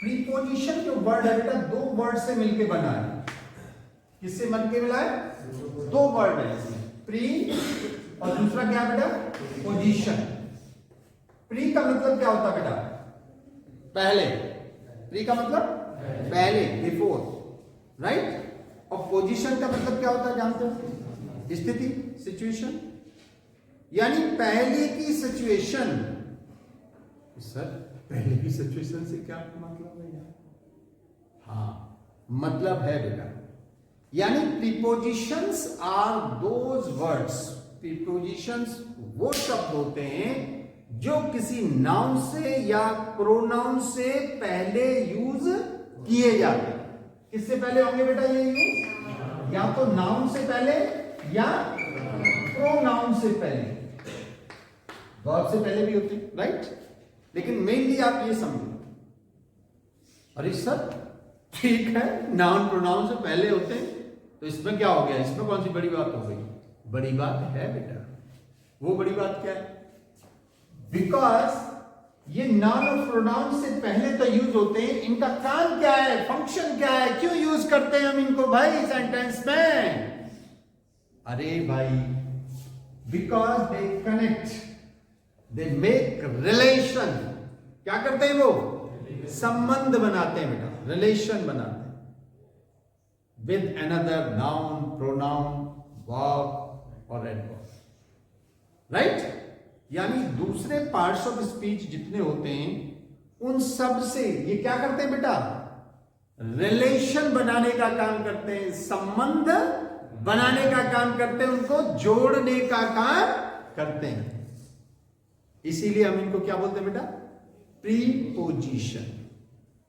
Preposition जो word है बेटा दो वर्ड से मिलके बना है। किससे मिलके मिला है? दो वर्ड है इसमें, प्री और दूसरा क्या बेटा? पोजीशन। प्री का मतलब क्या होता है बेटा? पहले। प्री का मतलब पहले, बिफोर, राइट। और पोजीशन का मतलब क्या होता है जानते हो? स्थिति, सिचुएशन। यानी पहले की सिचुएशन। सर पहले की सिचुएशन से क्या मतलब है यार? हाँ मतलब है बेटा, यानी prepositions are those words. Prepositions वो शब्द होते हैं जो किसी नाउन से या प्रोनाउन से पहले यूज किए जाते हैं। किससे पहले होंगे बेटा ये यूज? या तो नाउन से पहले या प्रोनाउन से पहले। वर्ब से पहले भी होते हैं, राइट। लेकिन मेनली आप ये समझो, अरे सर ठीक है नाउन प्रोनाउन से पहले होते हैं तो इसमें क्या हो गया? इसमें कौन सी बड़ी बात हो गई? बड़ी बात है बेटा। वो बड़ी बात क्या है? बिकॉज ये नाउन और प्रोनाउन से पहले तो यूज होते हैं। इनका काम क्या है, फंक्शन क्या है, क्यों यूज करते हैं हम इनको भाई सेंटेंस में? अरे भाई because they connect, they make relation. क्या करते हैं वो? संबंध बनाते हैं बेटा, रिलेशन बनाते हैं with another noun, pronoun, verb और एडवर्ब, राइट। यानी दूसरे पार्ट्स ऑफ स्पीच जितने होते हैं उन सब से ये क्या करते हैं बेटा? रिलेशन बनाने का काम करते हैं, संबंध बनाने का काम करते हैं, उनको जोड़ने का काम करते हैं। इसीलिए हम इनको क्या बोलते हैं बेटा? प्रीपोजिशन।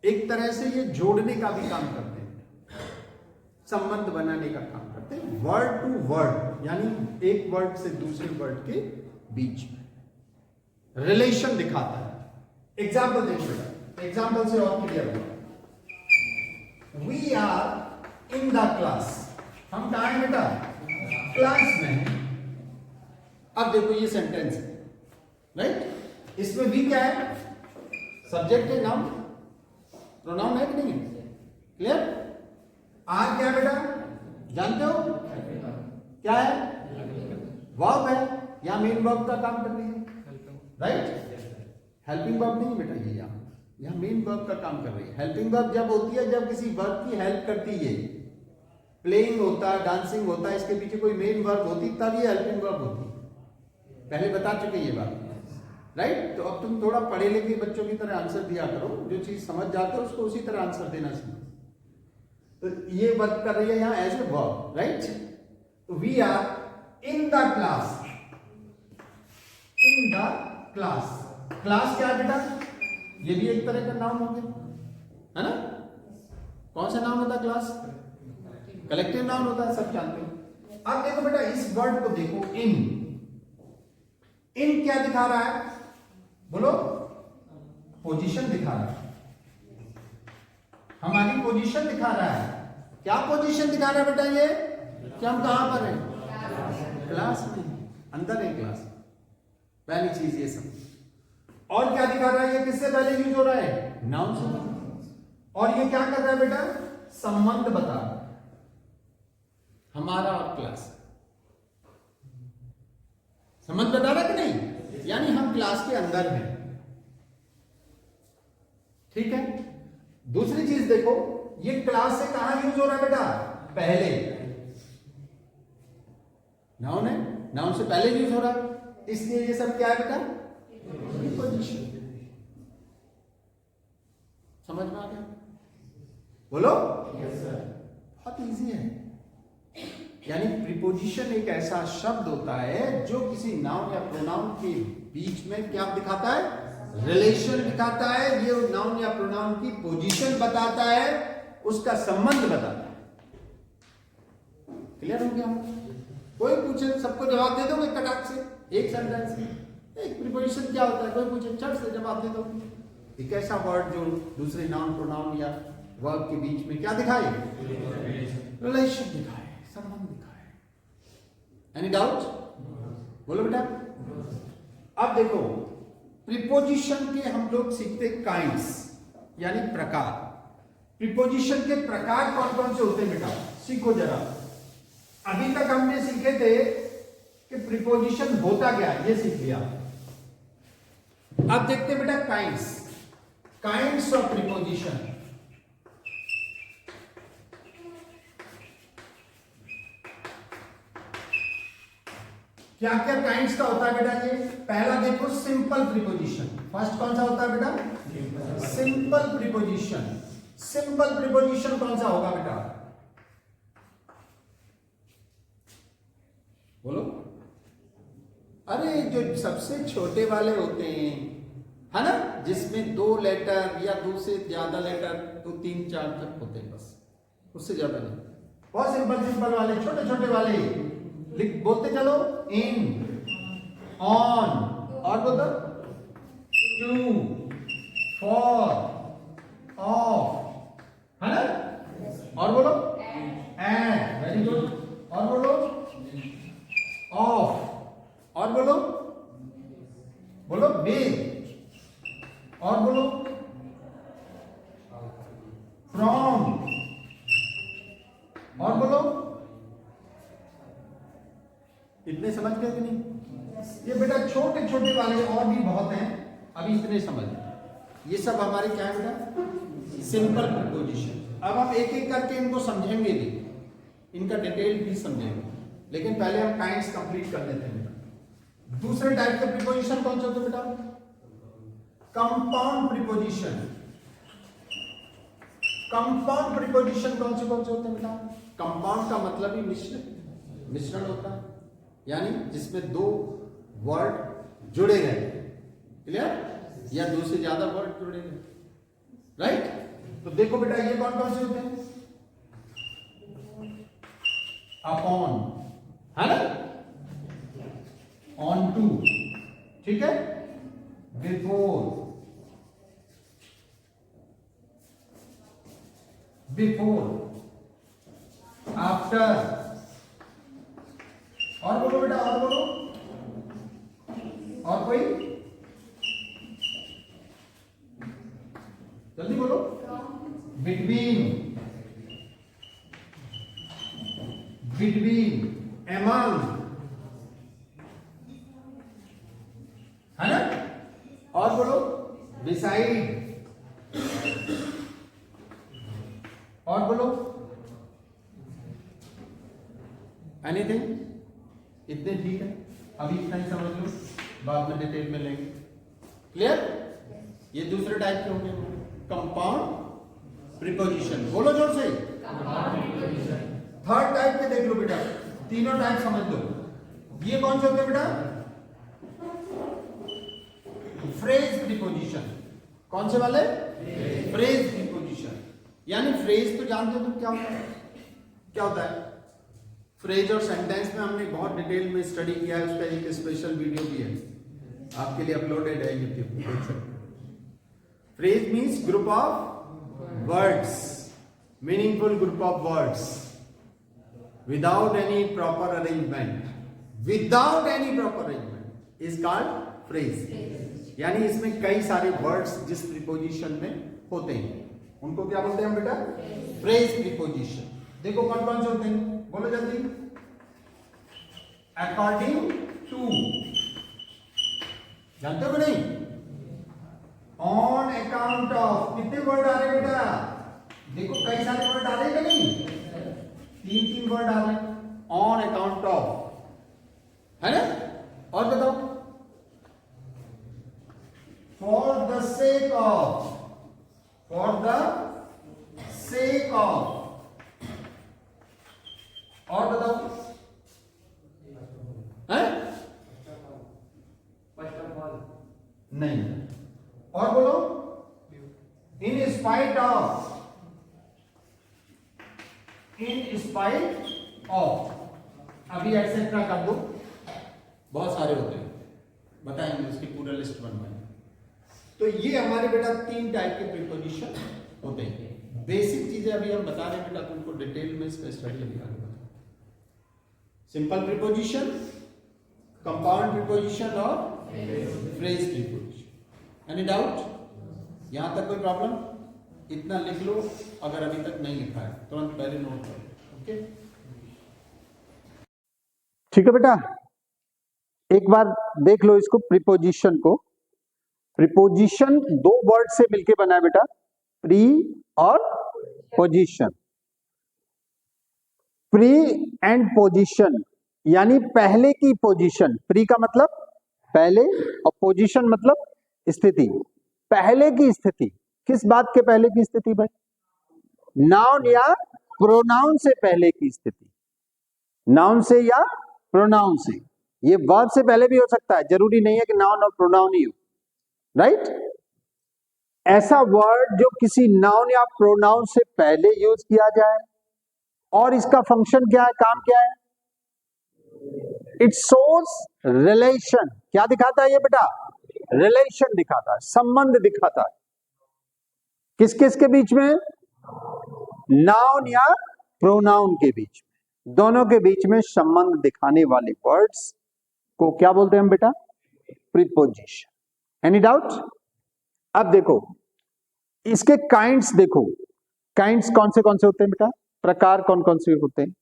एक तरह से ये जोड़ने का भी काम करते हैं, संबंध बनाने का काम करते हैं, वर्ड टू वर्ड, यानी एक वर्ड से दूसरे वर्ड के बीच में रिलेशन दिखाता है। एग्जाम्पल देखो बेटा, एग्जाम्पल से और क्लियर होगा। We are in the class. हम कहा है बेटा? क्लास में। अब देखो ये सेंटेंस है, राइट। इसमें भी क्या है? सब्जेक्ट है, नाउन, प्रोनाउन है कि नहीं? क्लियर? आर क्या बेटा जानते हो? क्या है? वर्ब है, या मेन वर्ब का काम कर रही है, राइट। हेल्पिंग वर्ब नहीं बेटा, ये यहाँ मेन वर्ब का काम कर रही है। हेल्पिंग वर्ब जब होती है जब किसी वर्ब की हेल्प करती है। प्लेइंग होता है, डांसिंग होता है, इसके पीछे कोई मेन वर्ब होती तब ये हेल्पिंग वर्ब होती। पहले बता चुके ये बात, राइट। तो अब तुम थोड़ा पढ़े लिखे बच्चों की तरह आंसर दिया करो, जो चीज समझ जाते हो उसको उसी तरह आंसर देना सीखो। तो ये वर्क कर रही है यहां as a verb, right. We are in the class. In the class. Class क्या है बेटा? ये भी एक तरह का नाउन हो गया, है ना। कौन सा नाउन होता है क्लास? कलेक्टिव नाउन होता है, सब जानते हो। अब देखो बेटा इस वर्ड को देखो, इन। इन क्या दिखा रहा है? बोलो। पोजीशन दिखा रहा है, हमारी पोजीशन दिखा रहा है। क्या पोजीशन दिखा रहा है बेटा ये? कि हम कहां पर हैं? क्लास में, अंदर है क्लास। पहली चीज ये सब। और क्या दिखा रहा है? ये किससे पहले यूज हो रहा है? नाउन से। और ये क्या कर रहा है बेटा? संबंध बता रहा है, हमारा और क्लास। समझ बता रहा कि नहीं? यानी हम क्लास के अंदर हैं, ठीक है। दूसरी चीज देखो, ये क्लास से कहां यूज हो रहा है बेटा? पहले। नाउन है, नाउन से पहले यूज हो रहा है, इसलिए ये सब क्या है बेटा? प्रीपोजिशन। समझ में आ गया? बोलो। Yes sir. बहुत इजी है। यानी प्रीपोजिशन एक ऐसा शब्द होता है जो किसी नाउन या प्रोनाउन के बीच में क्या दिखाता है? रिलेशन दिखाता है। ये नाउन या प्रोनाउन की पोजीशन बताता है, उसका संबंध बताता है। क्लियर हो गया? कोई पूछे सबको जवाब दे दोगे कटाक से, एक सेंटेंस में। एक प्रीपोजिशन क्या होता है, कोई पूछे चट से जवाब दे दो। एक ऐसा वर्ड जो दूसरे नाउन प्रोनाउन या वर्ब के बीच में क्या दिखाए? रिलेशन दिखाए, संबंध दिखाए। Any doubt? बोलो बेटा। अब देखो प्रीपोजिशन के हम लोग सीखते काइंड्स। यानी प्रकार। प्रीपोजिशन के प्रकार कौन कौन से होते हैं बेटा, सीखो जरा। अभी तक हमने सीखे थे कि प्रीपोजिशन होता क्या है, ये सीख लिया। अब देखते हैं बेटा काइंड्स ऑफ प्रीपोजिशन। क्या क्या काइंड्स का होता है बेटा ये? पहला देखो सिंपल प्रीपोजिशन। फर्स्ट कौन सा होता है बेटा? Simple preposition. सिंपल प्रीपोजिशन कौन सा होगा बेटा, बोलो? अरे जो सबसे छोटे वाले होते हैं, है ना, जिसमें 2 लेटर या 2 से ज्यादा लेटर, तो 3-4 तक होते हैं बस, उससे ज्यादा नहीं। बहुत सिंपल वाले, छोटे छोटे वाले बोलते चलो। इन, ऑन, और बोलो टू, फॉर, ऑफ, है ना, और बोलो एंड, वेरी गुड, और बोलो ऑफ, और बोलो विद, और बोलो फ्रॉम, और बोलो। इतने समझ गए कि नहीं? ये बेटा छोटे छोटे वाले और भी बहुत हैं, अभी इतने समझ। ये सब हमारे क्या है बेटा? Simple preposition. अब हम एक एक करके इनको समझेंगे भी, इनका डिटेल भी समझेंगे, लेकिन पहले हम काइंड्स कंप्लीट कर लेते हैं बेटा। दूसरे टाइप के प्रीपोजिशन कौन से होते हैं बेटा? Compound preposition. कंपाउंड प्रीपोजिशन कौन से होते हैं बेटा? कंपाउंड का मतलब ही मिश्रण होता है, यानी जिसमें 2 वर्ड जुड़े गए, क्लियर, या 2 से ज्यादा वर्ड जुड़े गए, राइट? तो देखो बेटा ये कौन कौन से होते हैं? अपॉन, है ना, ऑन टू, ठीक है, बिफोर, आफ्टर, और बोलो बेटा, और बोलो, और कोई जल्दी बोलो। बिटवीन, एमंग, है ना, और बोलो बिसाइड, और बोलो एनीथिंग। इतने ठीक है, अभी इतना ही समझ लो, बाद में डिटेल में लेंगे, क्लियर? ये दूसरे टाइप के होंगे कंपाउंड प्रीपोजिशन। बोलो जोर से। थर्ड टाइप के देख लो बेटा, तीनों टाइप समझ लो। ये कौन से होते हैं बेटा? Phrase preposition. कौन से वाले? Phrase preposition. यानी फ्रेज तो जानते हो तुम क्या होता है? क्या होता है फ्रेज और सेंटेंस में हमने बहुत डिटेल में स्टडी किया है, उसका एक स्पेशल वीडियो भी है, आपके लिए अपलोडेड है यूट्यूब पे, देख सकते हो। Phrase means group of words, meaningful group of words without any proper arrangement, is called phrase. यानी इसमें कई सारे वर्ड्स जिस प्रीपोजिशन में होते हैं उनको क्या बोलते हैं हम बेटा? Phrase preposition. देखो कौन कौन से होते हैं, बोलो जल्दी। अकॉर्डिंग टू, जानते हो नहीं? ऑन अकाउंट ऑफ, कितने वर्ड आ रहे बेटा? देखो कई सारे वर्ड आ रहे हैं नहीं? 3 वर्ड आ रहे हैं। ऑन अकाउंट ऑफ, है ना, और बताओ फॉर द सेक ऑफ, और बताओ है? नहीं, और बोलो इन स्पाइट ऑफ, अभी एक्सेट्रा कर दो, बहुत सारे होते हैं, बताएंगे उसकी पूरा लिस्ट बनवाएंगे। तो ये हमारे बेटा 3 टाइप के प्रीपोजिशन होते हैं। बेसिक चीजें अभी हम बता रहे हैं बेटा, तुमको डिटेल में इसका स्टडी अभी आगे बता। सिंपल प्रीपोजिशन, कंपाउंड प्रीपोजिशन और फ्रेज प्रीपोजिशन। Any doubt? यहां तक कोई प्रॉब्लम? इतना लिख लो, अगर अभी तक नहीं लिखा है तुरंत पहले नोट कर लो। ओके, ठीक है बेटा, एक बार देख लो इसको, प्रीपोजिशन को। प्रीपोजिशन दो वर्ड से मिलके बना है बेटा, प्री और पोजीशन। प्री एंड पोजीशन यानी पहले की पोजीशन, प्री का मतलब पहले और पोजीशन मतलब स्थिति, पहले की स्थिति। किस बात के पहले की स्थिति भाई? नाउन या प्रोनाउन से पहले की स्थिति, नाउन से या प्रोनाउन से। ये वर्ब से पहले भी हो सकता है, जरूरी नहीं है कि नाउन और प्रोनाउन ही हो, राइट? ऐसा वर्ड जो किसी नाउन या प्रोनाउन से पहले यूज किया जाए, और इसका फंक्शन क्या है, काम क्या है? It shows relation. क्या दिखाता है ये बेटा? रिलेशन दिखाता है, संबंध दिखाता है। किस किस के बीच में? नाउन या प्रोनाउन के बीच में, दोनों के बीच में संबंध दिखाने वाले वर्ड्स को क्या बोलते हैं हम बेटा? प्रीपोजिशन। Any doubt? अब देखो इसके काइंड्स, देखो काइंड्स कौन से होते हैं बेटा, प्रकार कौन कौन से होते हैं?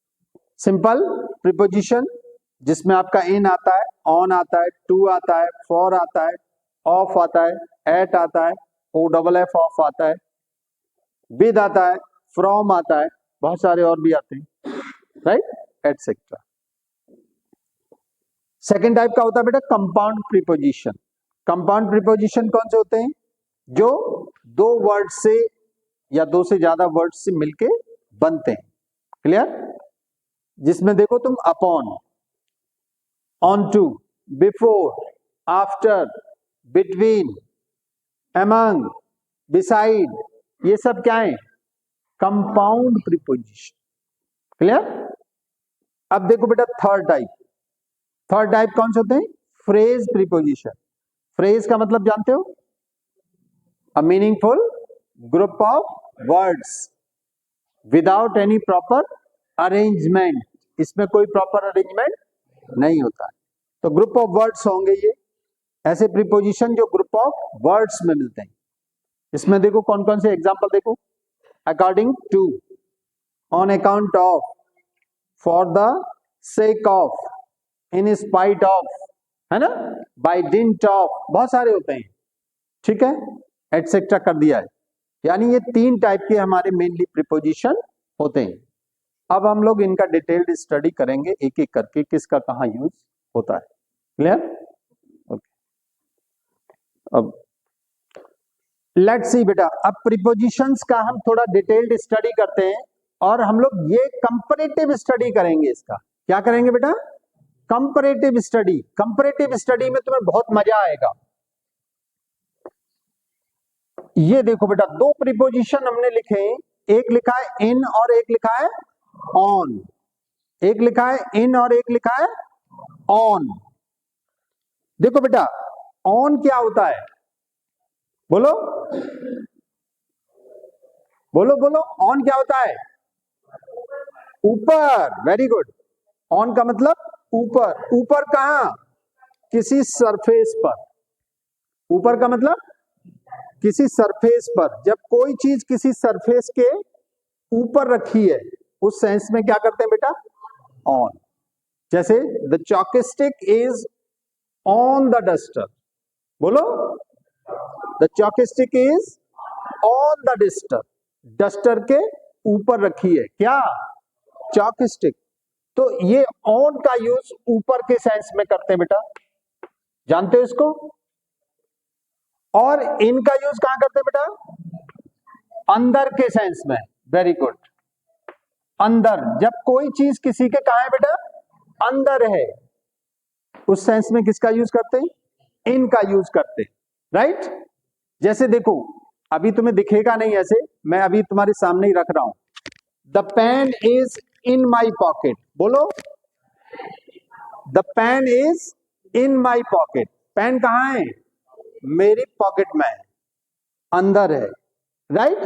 सिंपल प्रीपोजिशन जिसमें आपका इन आता है, ऑन आता है, टू आता है, फॉर आता है, ऑफ आता है, एट आता है, ओ डबल एफ ऑफ आता है, विद आता है, फ्रॉम आता है, बहुत सारे और भी आते हैं, राइट, एटसेट्रा। सेकेंड टाइप का होता है बेटा कंपाउंड प्रीपोजिशन। कंपाउंड प्रीपोजिशन कौन से होते हैं? जो दो वर्ड से या दो से ज्यादा वर्ड से मिलके बनते हैं। क्लियर? जिसमें देखो तुम upon, on to, before, after, between, among, beside, ये सब क्या है? Compound preposition. क्लियर? अब देखो बेटा थर्ड टाइप कौन से होते हैं? Phrase preposition. फ्रेज का मतलब जानते हो? A meaningful group of words without any proper arrangement. इसमें कोई प्रॉपर अरेंजमेंट नहीं होता है, तो ग्रुप ऑफ वर्ड्स होंगे ये ऐसे प्रीपोजिशन जो ग्रुप ऑफ वर्ड्स में मिलते हैं। इसमें देखो कौन कौन से एग्जांपल देखो, according to, on account of, for the sake of, in spite of, है ना, बाय डिंट ऑफ, बहुत सारे होते हैं, ठीक है, एटसेट्रा कर दिया है। यानी ये तीन टाइप के हमारे मेनली प्रीपोजिशन होते हैं। अब हम लोग इनका डिटेल्ड स्टडी करेंगे एक एक करके, किसका कहां यूज होता है। क्लियर? ओके, अब लेट्स सी बेटा, अब प्रीपोजिशंस का हम थोड़ा डिटेल्ड स्टडी करते हैं, और हम लोग ये कंपैरेटिव स्टडी करेंगे। इसका क्या करेंगे बेटा? Comparative study. कंपैरेटिव स्टडी में तुम्हें बहुत मजा आएगा। ये देखो बेटा, दो प्रीपोजिशन हमने लिखे हैं, एक लिखा है इन और एक लिखा है ऑन। एक लिखा है इन और एक लिखा है ऑन। देखो बेटा ऑन क्या होता है? बोलो बोलो बोलो, ऑन क्या होता है? ऊपर। Very good. ऑन का मतलब ऊपर। ऊपर कहां? किसी सरफेस पर। ऊपर का मतलब किसी सरफेस पर। जब कोई चीज किसी सरफेस के ऊपर रखी है, उस सेंस में क्या करते हैं बेटा? ऑन। जैसे the chalk stick is on the duster. बोलो, the chalk stick is on the duster. Duster के ऊपर रखी है क्या? चॉकस्टिक। तो ये ऑन का यूज ऊपर के सेंस में करते हैं बेटा, जानते हो इसको? और इनका यूज कहां करते हैं बेटा? अंदर के सेंस में। Very good. अंदर, जब कोई चीज किसी के कहां है बेटा? अंदर है, उस सेंस में किसका यूज करते हैं? इनका यूज करते हैं, राइट? जैसे देखो, अभी तुम्हें दिखेगा नहीं ऐसे, मैं अभी तुम्हारे सामने ही रख रहा हूं। The pen is in my pocket. बोलो, the pen is in my pocket. Pen कहां है? मेरी पॉकेट में है, अंदर है, राइट?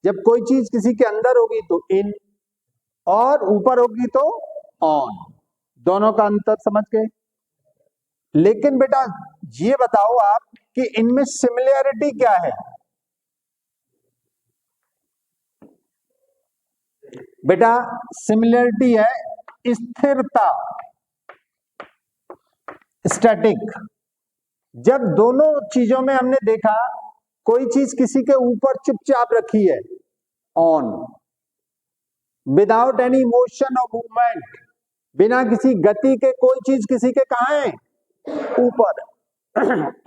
जब कोई चीज किसी के अंदर होगी तो इन, और ऊपर होगी तो ऑन। दोनों का अंतर समझ गए? लेकिन बेटा ये बताओ आप कि इनमें सिमिलैरिटी क्या है? बेटा सिमिलरिटी है स्थिरता, स्टैटिक। जब दोनों चीजों में हमने देखा कोई चीज किसी के ऊपर चुपचाप रखी है ऑन, विदाउट एनी मोशन और मूवमेंट, बिना किसी गति के कोई चीज किसी के कहां है ऊपर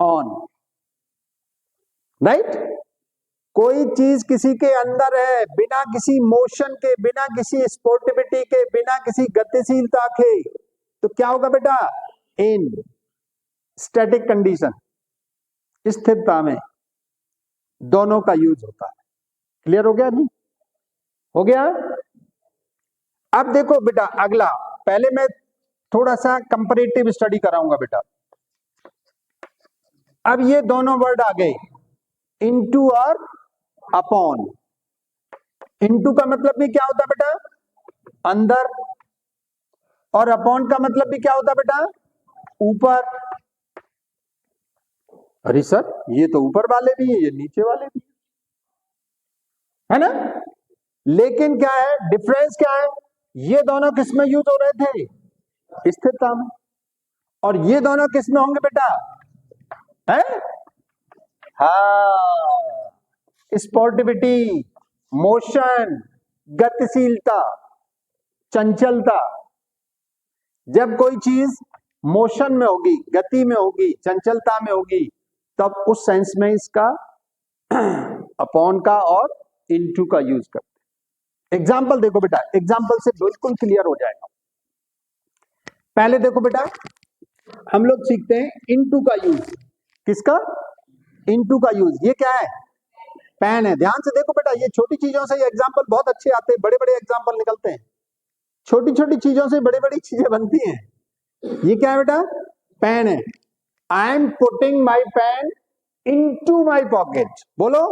ऑन, राइट। कोई चीज किसी के अंदर है बिना किसी मोशन के, बिना किसी स्पोर्टिविटी के, बिना किसी गतिशीलता के, तो क्या होगा बेटा इन स्टैटिक कंडीशन, स्थिरता में दोनों का यूज होता है। क्लियर हो गया नहीं? हो गया। अब देखो बेटा अगला, पहले मैं थोड़ा सा कंपैरेटिव स्टडी कराऊंगा बेटा। अब ये दोनों वर्ड आ गए, इनटू और अपॉन। इनटू का मतलब भी क्या होता है बेटा अंदर, और अपॉन का मतलब भी क्या होता है बेटा ऊपर। अरे सर ये तो ऊपर वाले भी है, ये नीचे वाले भी है ना, लेकिन क्या है डिफरेंस क्या है, ये दोनों किस में यूज हो रहे थे स्थिरता में, और ये दोनों किस में होंगे बेटा है हाँ स्पोर्टिविटी, मोशन, गतिशीलता, चंचलता। जब कोई चीज मोशन में होगी, गति में होगी, चंचलता में होगी, तब उस सेंस में इसका अपॉन का और इनटू का यूज करते। एग्जाम्पल देखो बेटा, एग्जाम्पल से बिल्कुल क्लियर हो जाएगा। पहले देखो बेटा हम लोग सीखते हैं इनटू का यूज। किसका? इनटू का यूज। ये क्या है? पेन है। ध्यान से देखो बेटा, ये छोटी चीजों से एग्जाम्पल बहुत अच्छे आते हैं, बड़े बड़े एग्जाम्पल निकलते हैं। छोटी छोटी चीजों से बड़ी बड़ी चीजें बनती हैं। ये क्या है बेटा? पेन है। I am putting my pen into my pocket. बोलो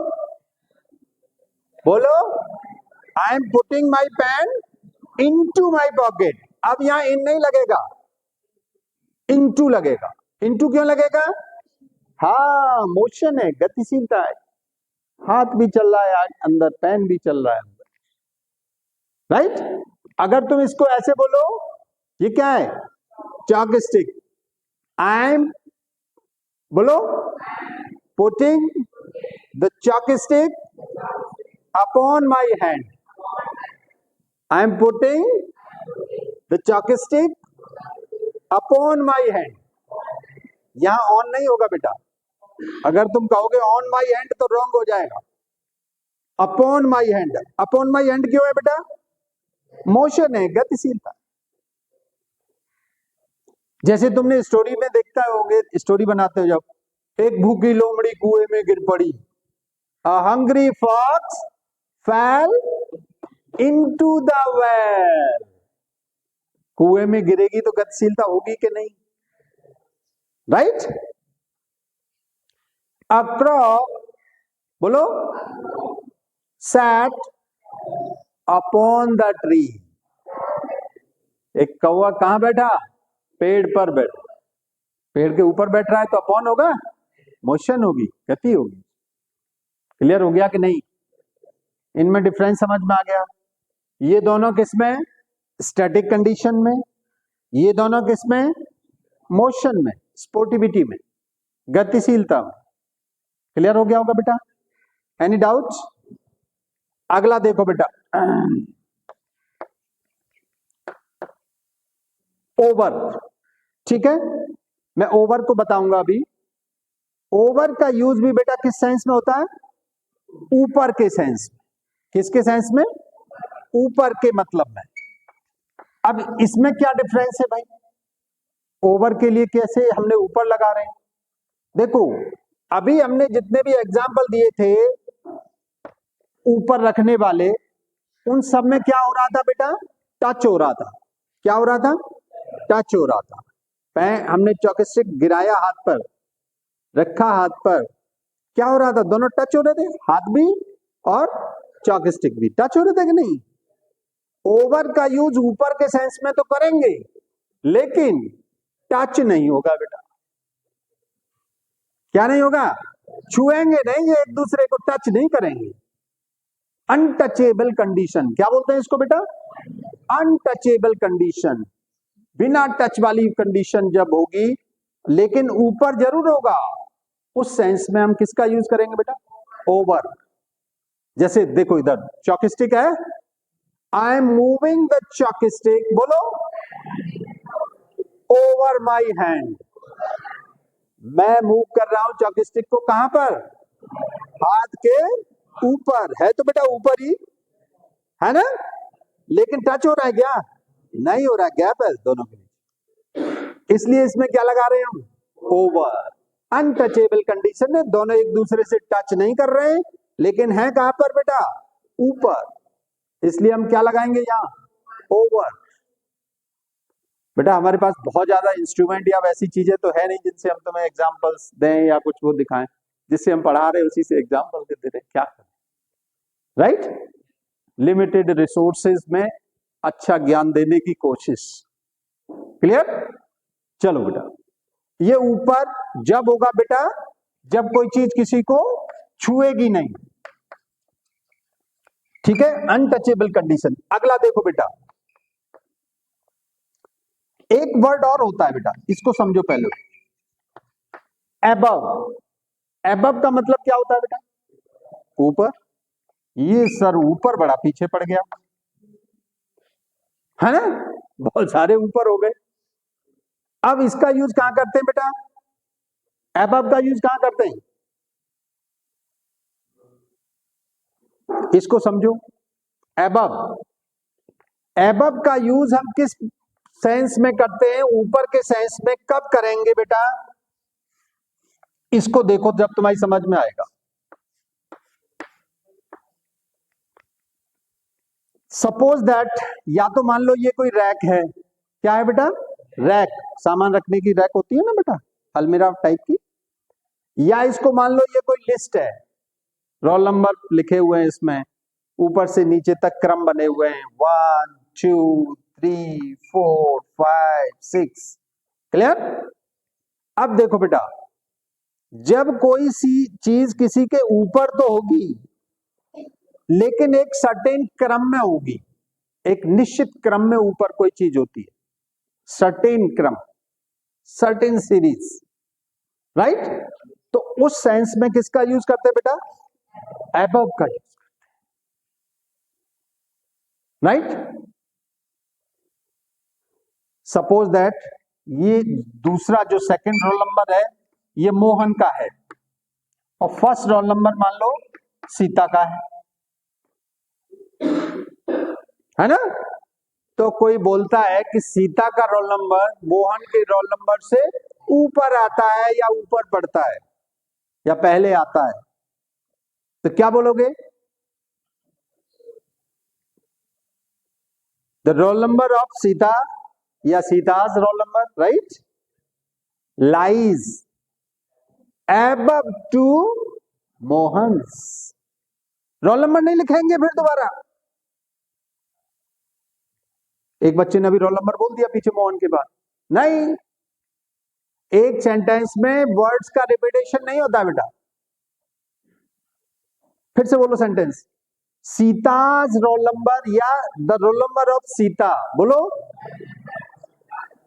बोलो, I am putting my pen into my pocket. अब यहां इन नहीं लगेगा, इनटू लगेगा। इनटू क्यों लगेगा? हाँ मोशन है, गतिशीलता है, हाथ भी चल रहा है अंदर, पेन भी चल रहा है अंदर, राइट। अगर तुम इसको ऐसे बोलो, ये क्या है? Chalk stick. आई एम बोलो putting the chalk stick upon my hand. I am putting the chalk stick upon my hand. यहां ऑन नहीं होगा बेटा। अगर तुम कहोगे ऑन माई हैंड तो रॉन्ग हो जाएगा। Upon my hand. Upon my hand क्यों है बेटा? मोशन है, गतिशीलता। जैसे तुमने स्टोरी में देखता होगे, स्टोरी बनाते हो जब, एक भूखी लोमड़ी कुएं में गिर पड़ी। A hungry fox fell into the well। कुएं में गिरेगी तो गतिशीलता होगी कि नहीं, राइट। A crow बोलो sat upon the tree। एक कौवा कहां बैठा? पेड़ पर बैठा। पेड़ के ऊपर बैठ रहा है तो अपॉन होगा, मोशन होगी, गति होगी। क्लियर हो गया कि नहीं? इनमें डिफरेंस समझ में आ गया? ये दोनों किसमें? स्टैटिक कंडीशन में। ये दोनों किसमें? मोशन में, स्पोर्टिविटी में, गतिशीलता में। क्लियर हो गया होगा बेटा? Any doubt? अगला देखो बेटा, ओवर। ठीक है, मैं ओवर को बताऊंगा अभी। ओवर का यूज भी बेटा किस सेंस में होता है? ऊपर के सेंस में। किसके सेंस में? ऊपर के मतलब में। अब इसमें क्या डिफरेंस है भाई? ओवर के लिए कैसे हमने ऊपर लगा रहे हैं? देखो अभी हमने जितने भी एग्जाम्पल दिए थे ऊपर रखने वाले, उन सब में क्या हो रहा था बेटा? टच हो रहा था। क्या हो रहा था? टच हो रहा था। हमने चॉकस्टिक गिराया हाथ पर, रखा हाथ पर, क्या हो रहा था? दोनों टच हो रहे थे, हाथ भी और चॉकस्टिक भी टच हो रहे थे कि नहीं? ओवर का यूज ऊपर के सेंस में तो करेंगे, लेकिन टच नहीं होगा बेटा। क्या नहीं होगा? छुएंगे नहीं, ये एक दूसरे को टच नहीं करेंगे। अनटचेबल कंडीशन, क्या बोलते हैं इसको बेटा? अनटचेबल कंडीशन, बिना टच वाली कंडीशन जब होगी लेकिन ऊपर जरूर होगा, उस सेंस में हम किसका यूज करेंगे बेटा? ओवर। जैसे देखो इधर चॉकस्टिक है, I am moving the chalk stick, बोलो, ओवर माई हैंड। मैं मूव कर रहा हूं चॉकस्टिक को, कहां पर? हाथ के ऊपर। है तो बेटा ऊपर ही है ना, लेकिन टच हो रहा है क्या? नहीं हो रहा, गैप है दोनों के बीच, इसलिए इसमें क्या लगा रहे हैं हम? ओवर। अनटचेबल कंडीशन है, दोनों एक दूसरे से टच नहीं कर रहे हैं लेकिन है कहां पर बेटा? ऊपर, इसलिए हम क्या लगाएंगे यहां? ओवर। बेटा हमारे पास बहुत ज्यादा इंस्ट्रूमेंट या वैसी चीजें तो है नहीं जिनसे हम तुम्हें एग्जांपल्स दें या कुछ वो दिखाएं, जिससे हम पढ़ा रहे हैं उसी से एग्जांपल दे रहे हैं, क्या करें? राइट? लिमिटेड रिसोर्सेज में अच्छा ज्ञान देने की कोशिश। क्लियर? चलो बेटा, ये ऊपर जब होगा बेटा जब कोई चीज किसी को छुएगी नहीं, ठीक है, अनटचेबल कंडीशन। अगला देखो बेटा, एक वर्ड और होता है बेटा, इसको समझो पहले, एबव। एबव का मतलब क्या होता है बेटा? ऊपर। ये सर ऊपर बड़ा पीछे पड़ गया है ना, बहुत सारे ऊपर हो गए। अब इसका यूज कहां करते हैं बेटा? एबव का यूज कहां करते हैं? इसको समझो, एबव। एबव का यूज हम किस सेंस में करते हैं? ऊपर के सेंस में कब करेंगे बेटा? इसको देखो जब तुम्हारी समझ में आएगा। सपोज दैट, या तो मान लो ये कोई रैक है, क्या है बेटा? रैक, सामान रखने की रैक होती है ना बेटा, अलमीरा टाइप की। या इसको मान लो ये कोई लिस्ट है, रोल नंबर लिखे हुए हैं इसमें, ऊपर से नीचे तक क्रम बने हुए हैं, 1 2 3 4 5 6। क्लियर? अब देखो बेटा, जब कोई सी चीज किसी के ऊपर तो होगी लेकिन एक सर्टेन क्रम में होगी, एक निश्चित क्रम में ऊपर कोई चीज होती है, सर्टेन क्रम, सर्टेन सीरीज, राइट? तो उस सेंस में किसका यूज करते हैं बेटा? एबव का यूज करते हैं, राइट? सपोज दैट ये दूसरा जो सेकंड रोल नंबर है ये मोहन का है और फर्स्ट रोल नंबर मान लो सीता का है ना? तो कोई बोलता है कि सीता का रोल नंबर मोहन के रोल नंबर से ऊपर आता है या ऊपर पड़ता है या पहले आता है, तो क्या बोलोगे? The roll number of Sita या Sita's roll number, right, lies above to Mohan's. Roll number नहीं लिखेंगे फिर दोबारा। एक बच्चे ने अभी रोल नंबर बोल दिया पीछे मोहन के बाद, नहीं, एक सेंटेंस में वर्ड्स का रिपीटेशन नहीं होता बेटा। फिर से बोलो सेंटेंस, सीताज रोल नंबर या the roll number of Sita, बोलो,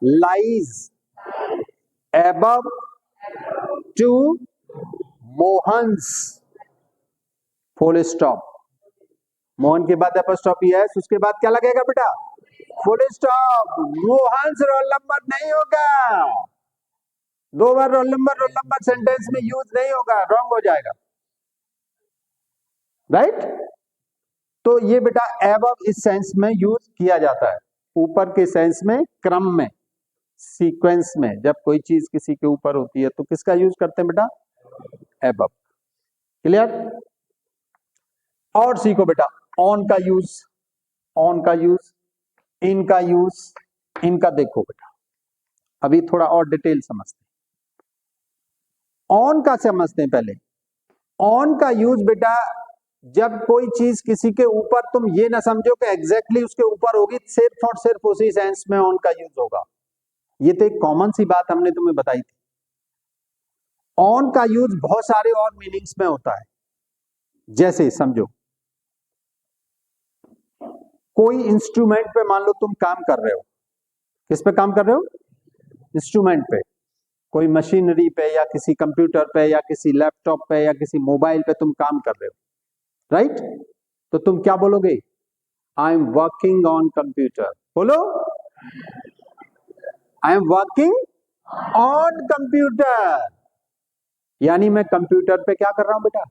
lies above to Mohan's, full stop. Mohan के बाद एपोस्ट्रोफी है, उसके बाद क्या लगेगा बेटा? Full stop. Mohan's roll number नहीं होगा, दो बार रोल नंबर सेंटेंस में यूज नहीं होगा, रॉन्ग हो जाएगा, राइट? तो ये बेटा एबव इस सेंस में यूज किया जाता है, ऊपर के सेंस में, क्रम में, सीक्वेंस में। जब कोई चीज किसी के ऊपर होती है तो किसका यूज करते हैं बेटा? एबव। क्लियर? और सीखो बेटा, ऑन का यूज, ऑन का यूज, इन का यूज, इनका देखो बेटा, अभी थोड़ा और डिटेल समझते हैं। ऑन का समझते हैं पहले। ऑन का यूज बेटा, जब कोई चीज किसी के ऊपर, तुम ये ना समझो कि एग्जैक्टली उसके ऊपर होगी, सिर्फ और सिर्फ उसी सेंस में ऑन का यूज होगा। ये तो एक कॉमन सी बात हमने तुम्हें बताई थी। ऑन का यूज बहुत सारे और मीनिंग्स में होता है। जैसे समझो, कोई इंस्ट्रूमेंट पे मान लो तुम काम कर रहे हो, किस पे काम कर रहे हो? इंस्ट्रूमेंट पे, कोई मशीनरी पे या किसी कंप्यूटर पे या किसी लैपटॉप पे या किसी मोबाइल पे तुम काम कर रहे हो, राइट? तो तुम क्या बोलोगे? I am working on computer. बोलो, I am working on computer, यानी मैं कंप्यूटर पे क्या कर रहा हूं बेटा?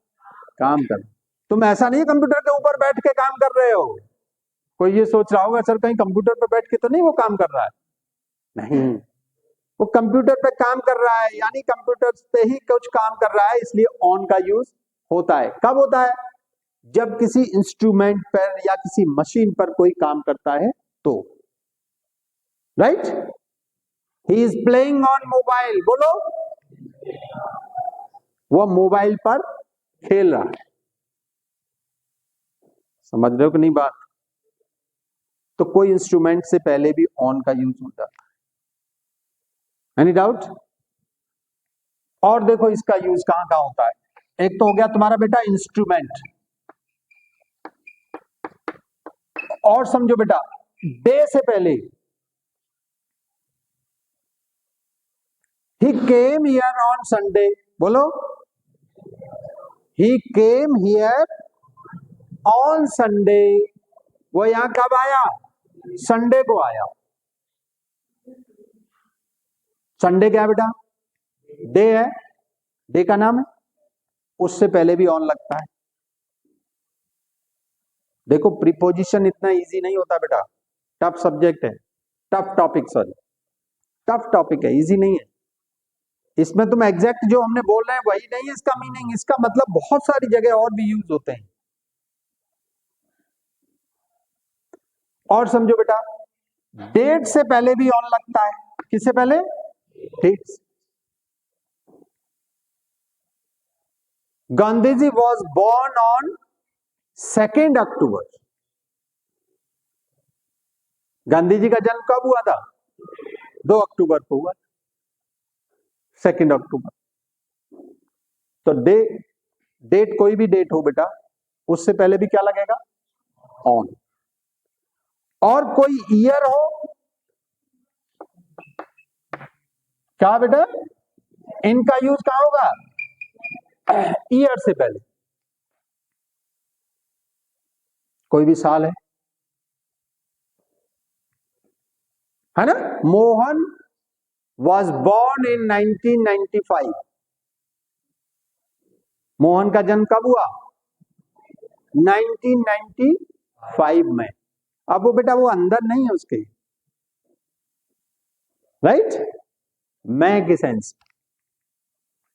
काम कर रहा हूं। तुम ऐसा नहीं कंप्यूटर के ऊपर बैठ के काम कर रहे हो। कोई ये सोच रहा होगा सर कहीं कंप्यूटर पे बैठ के तो नहीं वो काम कर रहा है, नहीं, वो कंप्यूटर पे काम कर रहा है, यानी कंप्यूटर पे ही कुछ काम कर रहा है, इसलिए ऑन का यूज होता है। कब होता है? जब किसी इंस्ट्रूमेंट पर या किसी मशीन पर कोई काम करता है तो, right? He is playing on mobile. बोलो, वो मोबाइल पर खेल रहा है। समझ रहे हो कि नहीं बात? तो कोई इंस्ट्रूमेंट से पहले भी ऑन का यूज होता है। Any doubt? और देखो इसका यूज कहां कहां होता है। एक तो हो गया तुम्हारा बेटा इंस्ट्रूमेंट, और समझो बेटा डे से पहले, ही केम हियर ऑन संडे। बोलो, ही केम हियर ऑन संडे। वो यहां कब आया? संडे को आया। संडे क्या है बेटा? डे है, डे का नाम है, उससे पहले भी ऑन लगता है। देखो प्रीपोजिशन इतना इजी नहीं होता बेटा, टफ सब्जेक्ट है, tough topic, sorry tough topic है, इजी नहीं है। इसमें तुम एग्जैक्ट जो हमने बोल रहे हैं वही नहीं है इसका मीनिंग, इसका मतलब बहुत सारी जगह और भी यूज होते हैं। और समझो बेटा डेट से पहले भी ऑन लगता है। किससे पहले? डेट से। Gandhi ji was born on 2 अक्टूबर। गांधी जी का जन्म कब हुआ था? 2 अक्टूबर को हुआ, 2 अक्टूबर। तो डेट कोई भी डेट हो बेटा, उससे पहले भी क्या लगेगा? ऑन। और कोई ईयर हो, क्या बेटा? इनका यूज कहां होगा? ईयर से पहले। कोई भी साल है ना? Mohan was born in 1995। Mohan का जन्म कब हुआ? 1995 में। अब वो बेटा वो अंदर नहीं है उसके, राइट? मैं के सेंस,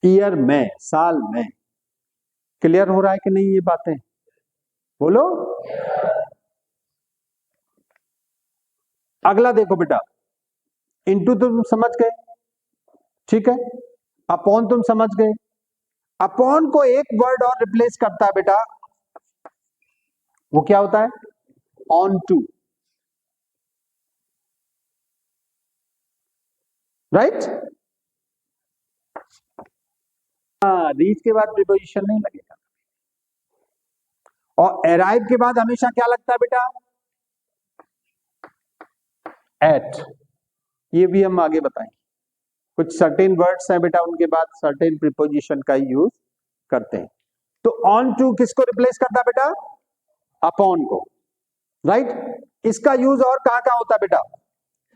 ईयर में, साल में। क्लियर हो रहा है कि नहीं ये बातें? बोलो। अगला देखो बेटा, इनटू तुम समझ गए, ठीक है? अपॉन तुम समझ गए। अपॉन को एक वर्ड और रिप्लेस करता है बेटा, वो क्या होता है? On to, right? रीच के बाद प्रीपोजिशन नहीं लगेगा। और अराइव के बाद हमेशा क्या लगता है बेटा? एट। ये भी हम आगे बताएंगे। कुछ सर्टेन वर्ड्स हैं बेटा, उनके बाद सर्टेन प्रीपोजिशन का यूज करते हैं। तो ऑन टू किसको रिप्लेस करता है बेटा? अपॉन को, राइट? इसका यूज और कहां कहां होता है बेटा?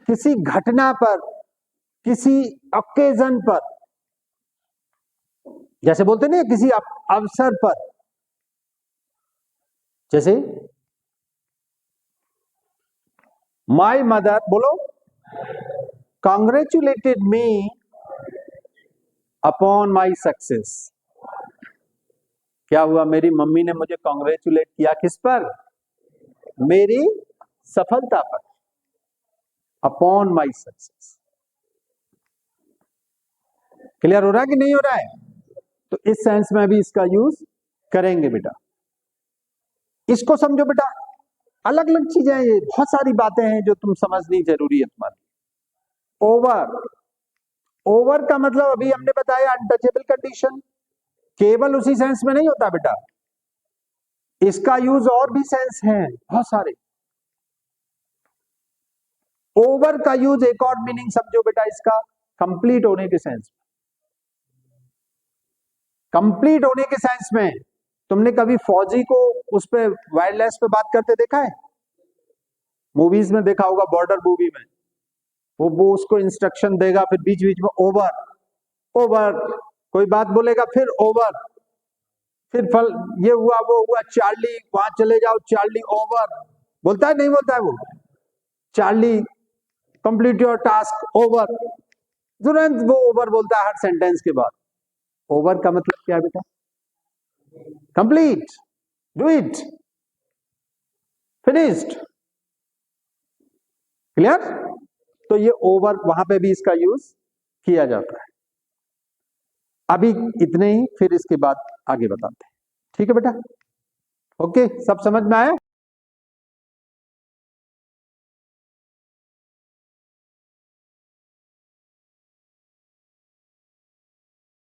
किसी घटना पर, किसी ओकेजन पर, जैसे बोलते नहीं किसी अवसर पर, जैसे माई मदर, बोलो, congratulated me upon my success. क्या हुआ? मेरी मम्मी ने मुझे कॉन्ग्रेचुलेट किया किस पर? मेरी सफलता पर, अपॉन माई सक्सेस। क्लियर हो रहा है कि नहीं हो रहा है? तो इस सेंस में भी इसका यूज करेंगे बेटा। इसको समझो बेटा, अलग अलग चीजें, ये बहुत सारी बातें हैं जो तुम समझनी जरूरी है तुम्हारी। ओवर, ओवर का मतलब अभी हमने बताया अनटचेबल कंडीशन, केवल उसी सेंस में नहीं होता बेटा, इसका यूज और भी सेंस है बहुत सारे। ओवर का यूज एक और मीनिंग समझो बेटा इसका, कंप्लीट होने के सेंस में। कंप्लीट होने के सेंस में तुमने कभी फौजी को उस पे वायरलेस पे बात करते देखा है? मूवीज में देखा होगा, बॉर्डर मूवी में वो उसको इंस्ट्रक्शन देगा, फिर बीच बीच में ओवर ओवर, कोई बात बोलेगा फिर ओवर, फिर फल ये हुआ वो हुआ, चार्ली वहां चले जाओ, चार्ली ओवर बोलता है नहीं बोलता है वो, Charlie complete your task over, तुरंत वो ओवर बोलता है हर सेंटेंस के बाद। ओवर का मतलब क्या है बेटा? Complete, do it, finished, clear? तो ये ओवर वहां पे भी इसका यूज किया जाता है। अभी इतने ही, फिर इसके बाद आगे बताते हैं, ठीक है बेटा? ओके, सब समझ में आया?